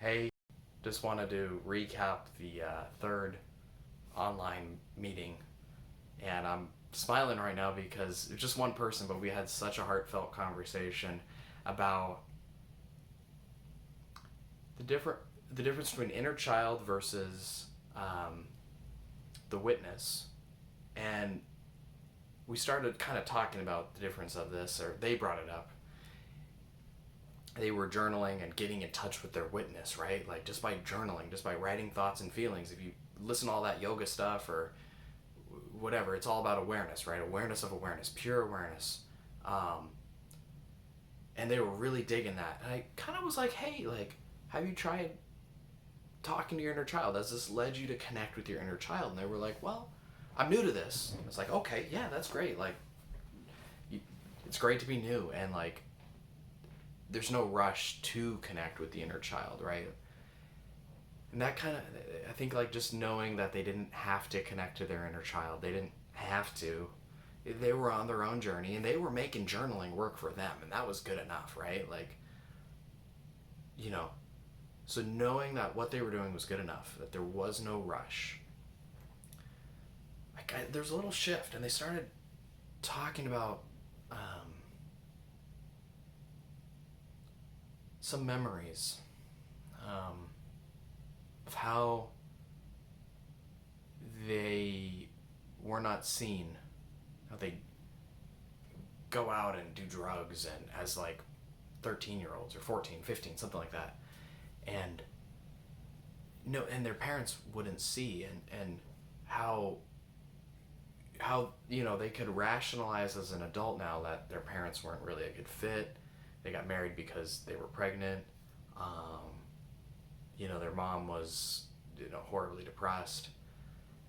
Hey, just wanted to recap the third online meeting, and I'm smiling right now because it's just one person, but we had such a heartfelt conversation about the different the difference between inner child versus um, the witness, and we started kind of talking about the difference of this, or they brought it up. They were journaling and getting in touch with their witness, right? Like just by journaling, just by writing thoughts and feelings. If you listen to all that yoga stuff or whatever, it's all about awareness, right? Awareness of awareness, pure awareness. Um, and they were really digging that. And I kind of was like, hey, like, have you tried talking to your inner child? Has this led you to connect with your inner child? And they were like, well, I'm new to this. And it's like, okay, yeah, that's great. Like, it's great to be new. And like, there's no rush to connect with the inner child, right? And that kind of, I think, like, just knowing that they didn't have to connect to their inner child, they didn't have to. They were on their own journey and they were making journaling work for them, and that was good enough, right? Like, you know, so knowing that what they were doing was good enough, that there was no rush. Like, there's a little shift, and they started talking about some memories um, of how they were not seen, how they go out and do drugs and as like 13-year-olds or 14, 15, something like that. And no, and their parents wouldn't see, and how they could rationalize as an adult now that their parents weren't really a good fit. They got married because they were pregnant. Um, their mom was horribly depressed,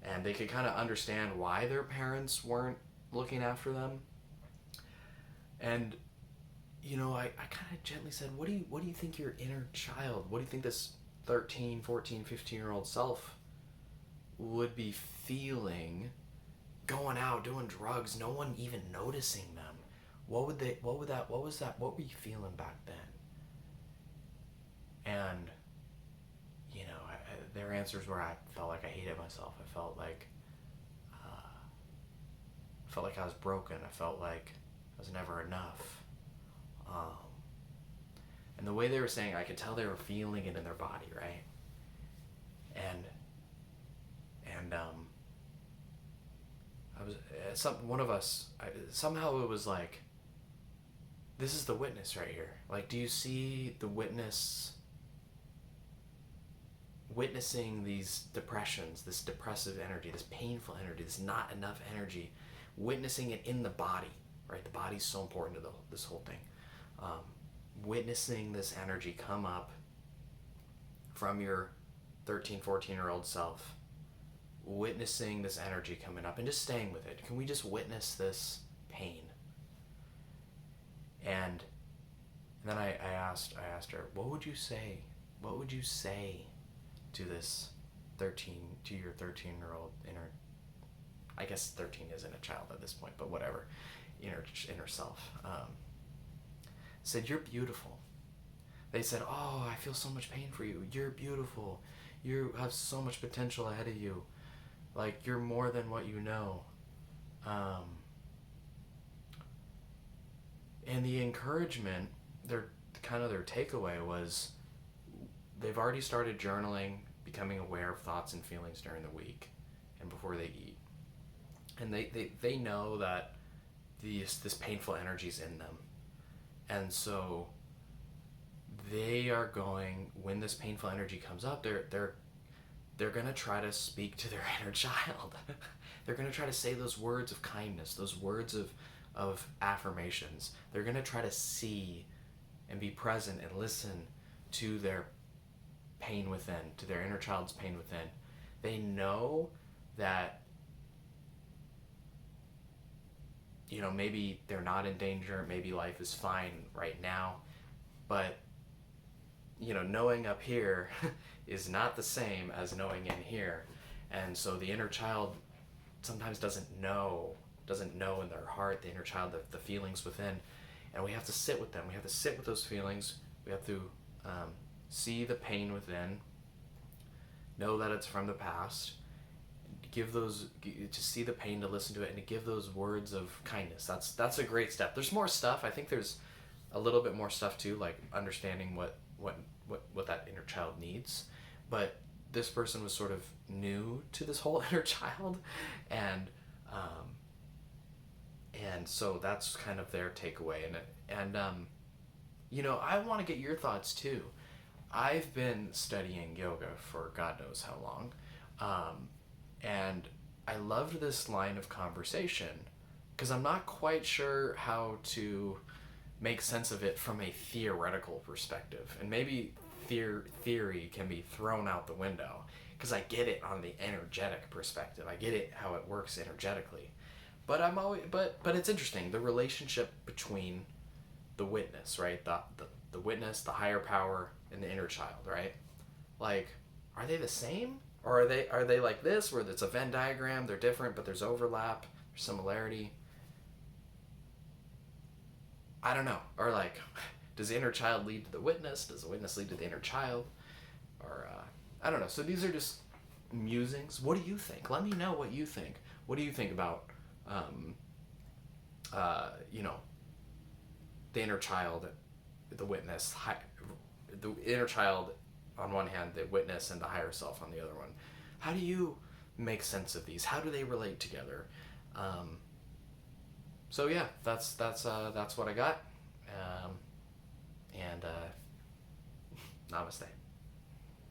and they could kind of understand why their parents weren't looking after them. And I kind of gently said, what do you think your inner child, what do you think this 13, 14, 15 year old self would be feeling going out doing drugs, no one even noticing them? What were you feeling back then? And their answers were, I felt like I hated myself. I felt like I was broken. I felt like I was never enough. Um, and the way they were saying, I could tell they were feeling it in their body, right? And I was one of us. Somehow it was like, this is the witness right here. Like, do you see the witnessing these depressions, this depressive energy, this painful energy, this not enough energy, witnessing it in the body, right? The body's so important to this whole thing. Um, Witnessing this energy come up from your 13, 14-year-old self, witnessing this energy coming up and just staying with it. Can we just witness this pain? And then I asked her, what would you say? What would you say to your 13-year-old inner, I guess 13 isn't a child at this point, but whatever, inner self? Said, you're beautiful. They said, oh, I feel so much pain for you. You're beautiful. You have so much potential ahead of you. Like, you're more than what you know. Um, and the encouragement, their takeaway was, they've already started journaling, becoming aware of thoughts and feelings during the week and before they eat. And they know that this painful energy's in them. And so they are going, when this painful energy comes up, they're going to try to speak to their inner child. They're going to try to say those words of kindness, those words of affirmations. They're going to try to see and be present and listen to their pain within, to their inner child's pain within. They know that maybe they're not in danger, maybe life is fine right now, but knowing up here is not the same as knowing in here. And so the inner child sometimes doesn't know in their heart, the inner child, the feelings within. And we have to sit with them. We have to sit with those feelings. We have to see the pain within, know that it's from the past, to see the pain, to listen to it, and to give those words of kindness. That's a great step. There's more stuff. I think there's a little bit more stuff too, like understanding what that inner child needs. But this person was sort of new to this whole inner child, and um, and so that's kind of their takeaway. I want to get your thoughts too. I've been studying yoga for God knows how long, and I loved this line of conversation because I'm not quite sure how to make sense of it from a theoretical perspective, and maybe theory can be thrown out the window because I get it on the energetic perspective. I get it how it works energetically, but but it's interesting, the relationship between the witness, right? The witness, the higher power, and the inner child, right? Like, are they the same, or are they like this, where it's a Venn diagram? They're different, but there's overlap, there's similarity. I don't know. Or like, does the inner child lead to the witness? Does the witness lead to the inner child? Or I don't know. So these are just musings. What do you think? Let me know what you think. What do you think about, um, you know, the inner child, the witness, the inner child on one hand, the witness, and the higher self on the other one? How do you make sense of these? How do they relate together? Um, so yeah, that's what I got. And namaste.